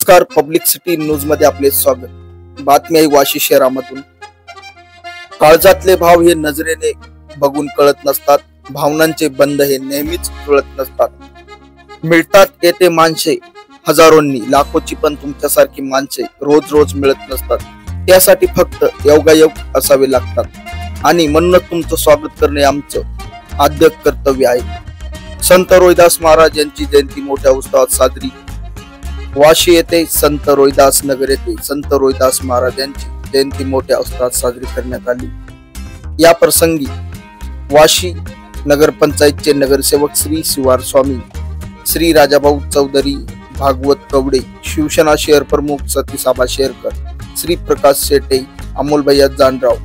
नमस्कार, public city news मध्ये आपले स्वागत। बातमी आहे वाशी शहरामधून। काळजातले भाव हे नजरेने बघून कळत नसतात, भावनांचे बंध हे नेहमीच कळत नसतात। मिळतात येते माणसे हजारोंनी, लाखोची पण तुमच्यासारखी माणसे रोज रोज मिळत नसतात। त्यासाठी फक्त योगायोग असावे लागतात आणि म्हणूनच तुमचं स्वागत करणे आमचं आद्य कर्तव्य आहे। संत रोहिदास महाराज यांची जयंती मोठ्या उत्साहात साजरी। वाशी येथे संत रोहिदास नगर येथे संत रोहिदास महाराज यांची जयंती मोठ्या उत्साहात साजरी करण्यात आली। या प्रसंगी वाशी नगर पंचायतचे नगरसेवक श्री शिवार स्वामी, श्री राजाभाऊ चौधरी, भागवत कवडे, शिवसेना शहर प्रमुख सतीसाबा शेरकर, श्री प्रकाश शेटे, अमोल भैया जानराव,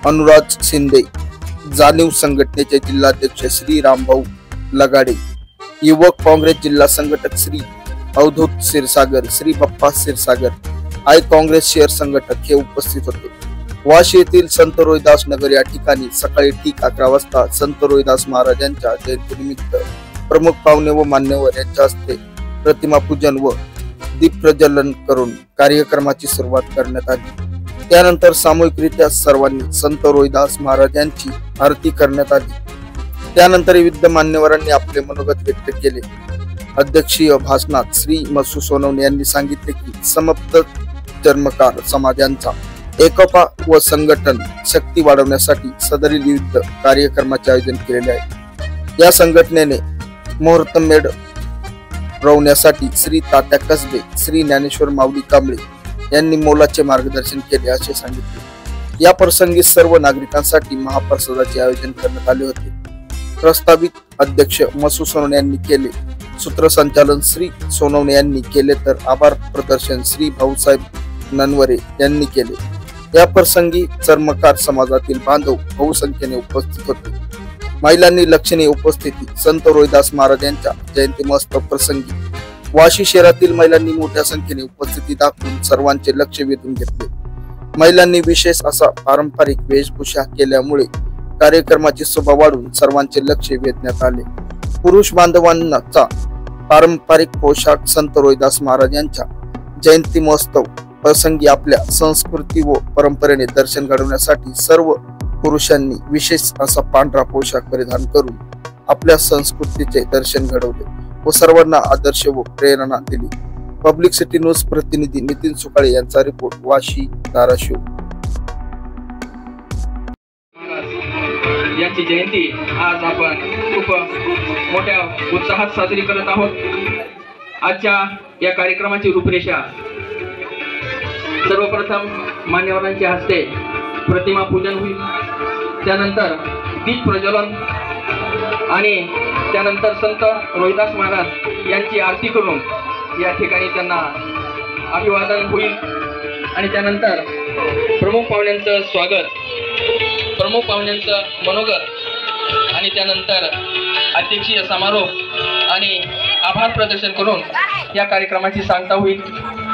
अनुराज शिंदे, जाणीव संघटनेचे जिल्हाध्यक्ष श्री रामभाऊ लगाडे, युवक काँग्रेस जिल्हा संघटक श्री अवधूत क्षीरसागर, श्री बाप्पा क्षीरसागर, आय काँग्रेस शहर संघटक हे उपस्थित होते। वाशी येथील संत रोहिदास नगर या ठिकाणी सकाळी ठीक 11 वाजता संत रोहिदास महाराज यांच्या जयंतीनिमित्त प्रमुख पाहुणे व मान्यवर यांच्या हस्ते प्रतिमा पूजन व दीप प्रज्वलन करून कार्यक्रमाची सुरुवात करण्यात आली। त्यानंतर सामूहिकरित्या सर्वांनी संत रोहिदास महाराज यांची आरती करण्यात आली। त्यानंतर विविध मान्यवरांनी आपले मनोगत व्यक्त केले। अध्यक्षीय भाषणात श्री मसू सोनवणे यांनी सांगितले की समस्त चर्मकार समाजांचा एकोपा व संघटन शक्ती वाढवण्यासाठी सदरील विविध कार्यक्रमाचे आयोजन केलेले आहे। या संघटनेने मुहूर्तमेढ रोवण्यासाठी श्री तात्या कसबे, श्री ज्ञानेश्वर माऊली कांबळे यांनी मोलाचे मार्गदर्शन केले असे सांगितले। या प्रसंगी सर्व नागरिकांसाठी महाप्रसादाचे आयोजन करण्यात आले होते। प्रस्तावित अध्यक्ष मसू सोनवणे यांनी केले, सूत्रसंचालन श्री सोनवणे यांनी केले, तर आभार प्रदर्शन श्री भाऊसाहेब ननवरे यांनी केले। या प्रसंगी चर्मकार समाजातील बांधव बहुसंख्येने उपस्थित होते। महिलांनी लक्षणीय उपस्थिती। संत रोहिदास महाराज यांच्या जयंती महोत्सव प्रसंगी वाशी शहरातील महिलांनी मोठ्या संख्येने उपस्थिती दाखवून सर्वांचे लक्ष वेधून घेतले। महिलांनी विशेष असा पारंपरिक वेशभूषा केल्यामुळे कार्यक्रमाची शोभा वाढून सर्वांचे लक्ष वेधण्यात आले। पुरुष बांधवांचा पारंपरिक पोशाख संत रोहिदास महाराज यांच्या जयंती महोत्सव प्रसंगी आपल्या संस्कृती व परंपरेने दर्शन घडवण्यासाठी सर्व पुरुषांनी विशेष असा पांढरा पोशाख परिधान करून आपल्या संस्कृतीचे दर्शन घडवले व सर्वांना आदर्श व प्रेरणा दिली। पब्लिक सिटी न्यूज प्रतिनिधी नितीन सुकाळे यांचा रिपोर्ट, वाशी, धाराशिव। यांची जयंती आज आपण खूप मोठ्या उत्साहात साजरी करत आहोत। आजच्या या कार्यक्रमाची रूपरेषा सर्वप्रथम मान्यवरांच्या हस्ते प्रतिमा पूजन होईल, त्यानंतर दीप प्रज्वलन आणि त्यानंतर संत रोहिदास महाराज यांची आरती करून या ठिकाणी त्यांना अभिवादन होईल आणि त्यानंतर प्रमुख पाहुण्यांचं स्वागत, प्रमुख पाहुण्यांचं मनोगत आणि त्यानंतर अध्यक्षीय समारोप आणि आभार प्रदर्शन करून या कार्यक्रमाची सांगता होईल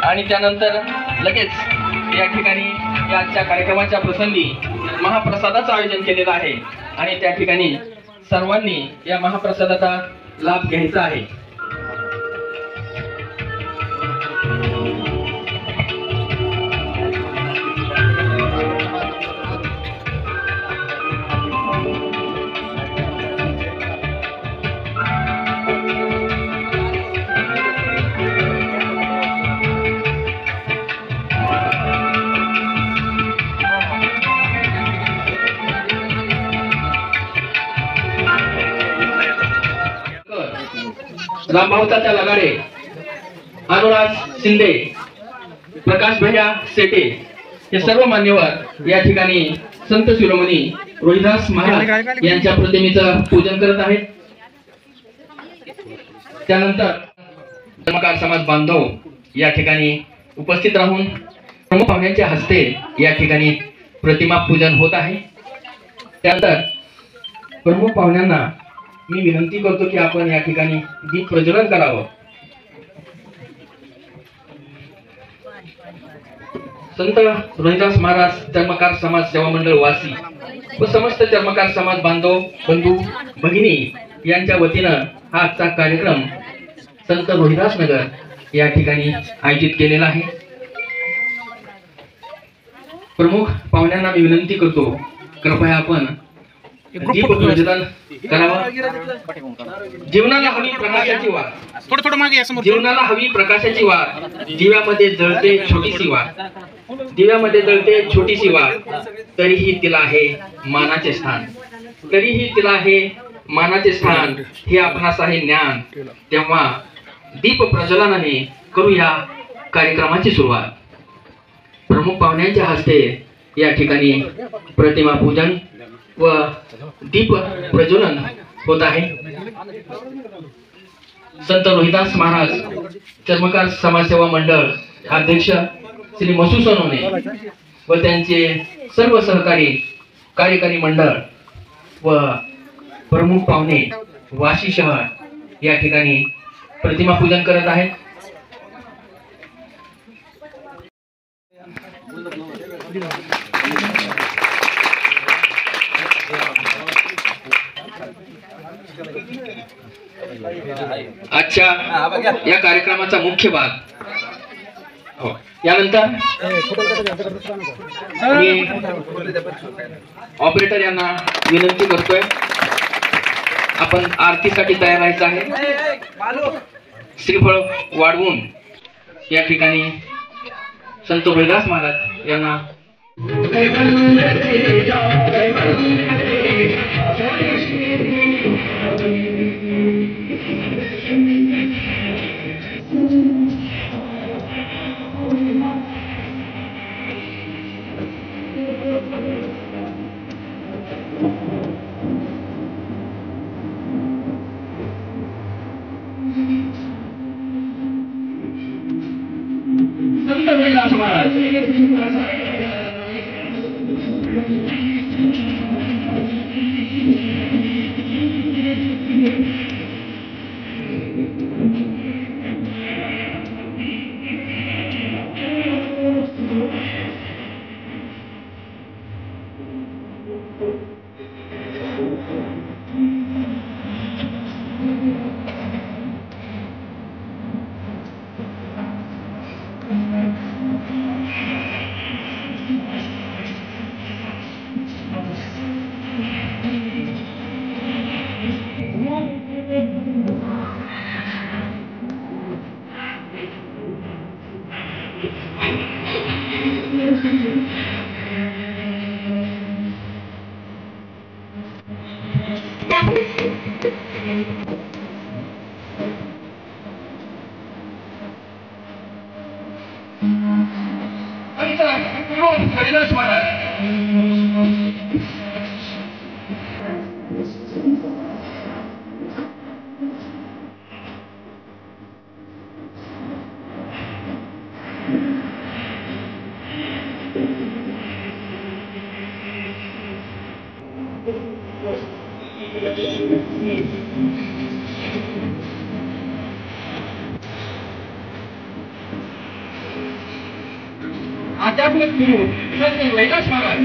आणि त्यानंतर लगेच या ठिकाणी याच्या कार्यक्रमाच्या प्रसंगी महाप्रसादाचं आयोजन केलेलं आहे आणि त्या ठिकाणी सर्वांनी या महाप्रसादाचा लाभ घ्यायचा आहे। रामभाऊ तात्या लगाडे, अनुराज शिंदे, प्रकाश भैया शेटे हे सर्व मान्यवर या ठिकाणी संत शिरोमणी रोहिदास महाराज यांच्या प्रतिमेचं पूजन करत आहेत। त्यानंतर चर्मकार समाज बांधव या ठिकाणी उपस्थित राहून प्रमुख पाहुण्यांच्या हस्ते या ठिकाणी प्रतिमा पूजन होत आहे। त्यानंतर प्रमुख पाहुण्यांना मी विनंती करतो की आपण या ठिकाणी दीप प्रज्वलन करावं। संत रोहिदास महाराज चर्मकार समाज सेवा मंडळ वासी व समस्त चर्मकार समाज बांधव बंधू भगिनी यांच्या वतीनं हा आजचा कार्यक्रम संत रोहिदास नगर या ठिकाणी आयोजित केलेला आहे. प्रमुख पाहुण्यांना मी विनंती करतो, कृपया आपण दीप प्रज्वलन करावं. जीवनाला हवी प्रकाशाची वाट, थोडं मागे जीवनाला हवी प्रकाशाची वाट, दिव्यामध्ये जळते छोटीशी वाट, दिव्यामध्ये जळते छोटीशी वाट, तरीही तिला आहे मानाचे स्थान, तरीही तिला आहे मानाचे स्थान, हे आपणास आहे ज्ञान. तेव्हा दीप प्रज्वलनाने करूया कार्यक्रमाची सुरुवात. प्रमुख पाहुण्यांच्या हस्ते या ठिकाणी प्रतिमा पूजन व दीप प्रज्वलन होत आहे. संत रोहिदास महाराज चर्मकार समाजसेवा मंडळ अध्यक्ष श्री मसू सोनवणे व त्यांचे सर्व सहकारी कार्यकारी मंडळ व प्रमुख पाहुणे वाशी शहर या ठिकाणी प्रतिमा पूजन करत आहेत. आजच्या या कार्यक्रमाचा मुख्य भाग हो. यानंतर मी ऑपरेटर यांना विनंती करतोय, आपण आरतीसाठी तयार राहायचं आहे. श्रीफळ वाढवून या ठिकाणी संत रोहिदास महाराज यांना संत रोहिदास महाराज रोहिदास महाराज आध्यात्मिक गुरु संत रोहिदास महाराज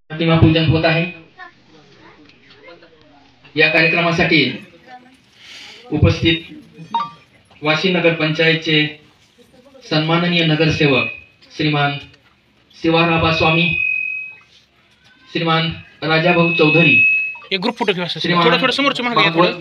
प्रतिमा पूजन होत आहे. या कार्यक्रमासाठी उपस्थित वाशी नगर पंचायतचे सन्माननीय नगरसेवक श्रीमान शिवाराबा स्वामी, श्रीमान राजाभाऊ चौधरी, एक ग्रुप फोटो घेऊ. श्रीमान थोडं समोरच्या मागे